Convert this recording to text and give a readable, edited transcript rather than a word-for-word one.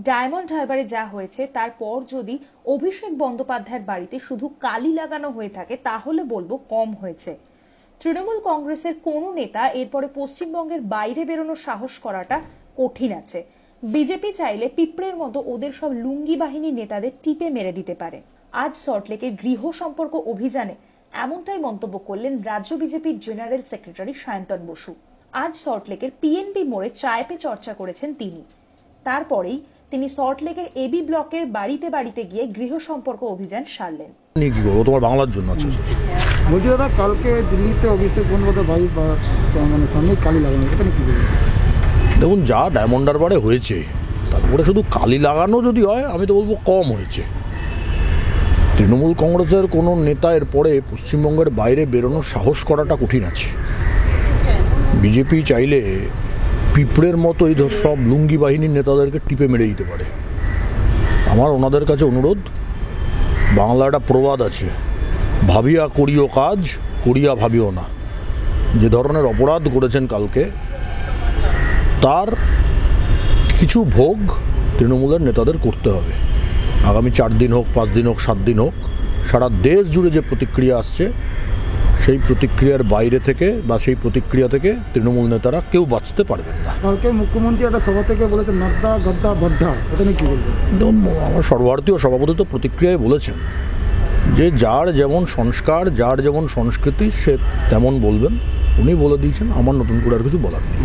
Diamond হারবারে যা হয়েছে তারপর যদি অভিষেক বন্দ্যোপাধ্যায়ের বাড়িতে শুধু কালি লাগানো হয়ে থাকে তাহলে বলবো কম হয়েছে। তৃণমূল কংগ্রেসের কোনো নেতা এরপরে পশ্চিমবঙ্গের বাইরে বেরোনোর সাহস করাটা কঠিন আছে। বিজেপি চাইলে পিঁপড়ের মতো ওদের সব লুঙ্গি বাহিনী নেতাদের টিপে মেরে দিতে পারে। আজ সল্টলেকের গৃহ সম্পর্ক অভিযানে এমনটাই মন্তব্য করলেন রাজ্য বিজেপির জেনারেল সেক্রেটারি সায়ন্তন বসু। আজ সল্টলেকের পিএনপি মোড়ে চায়ে পে চর্চা করেছেন তিনি। তারপরেই তিনি সল্টলেকের এবি ব্লকের বাড়িতে বাড়িতে গিয়ে গৃহ সম্পর্ক অভিযান সারলেন। কি করবো, তোমার বাংলার জন্য আছে। বলছি দাদা, কালকে দিল্লিতে অভিষেক বন্দ্যোপাধ্যায় মানে সামনে কালি লাগানো, এখানে কি বলবো? দেখুন, যা ডায়মন্ড হারবারে হয়েছে তারপরে শুধু কালি লাগানো যদি হয় আমি তো বলবো কম হয়েছে। তৃণমূল কংগ্রেসের কোনো নেতা এরপরে পশ্চিমবঙ্গের বাইরে বেরোনোর সাহস করাটা কঠিন আছে। বিজেপি চাইলে পিঁপড়ের মতো এই সব লুঙ্গি বাহিনীর নেতাদেরকে টিপে মেরে দিতে পারে। আমার ওনাদের কাছে অনুরোধ, বাংলা একটা প্রবাদ আছে, ভাবিয়া করিও কাজ, করিয়া ভাবিও না। যে ধরনের অপরাধ করেছেন কালকে, তার কিছু ভোগ তৃণমূলের নেতাদের করতে হবে। আগামী 4 দিন হোক, 5 দিন হোক, 7 দিন হোক, সারা দেশ জুড়ে যে প্রতিক্রিয়া আসছে সেই প্রতিক্রিয়ার বাইরে থেকে বা সেই প্রতিক্রিয়া থেকে তৃণমূল নেতারা কেউ বাঁচতে পারবেন না। কালকে মুখ্যমন্ত্রী একটা সভা থেকে বলেছেন নাড্ডা গদ্দা বড্ডা, এটা নিয়ে কি বলবেন? দেখুন, আমার সর্বভারতীয় সভাপতি তো প্রতিক্রিয়ায় বলেছেন যে যার যেমন সংস্কার, যার যেমন সংস্কৃতি সে তেমন বলবেন। উনি বলে দিয়েছেন, আমার নতুন করে আর কিছু বলার নেই।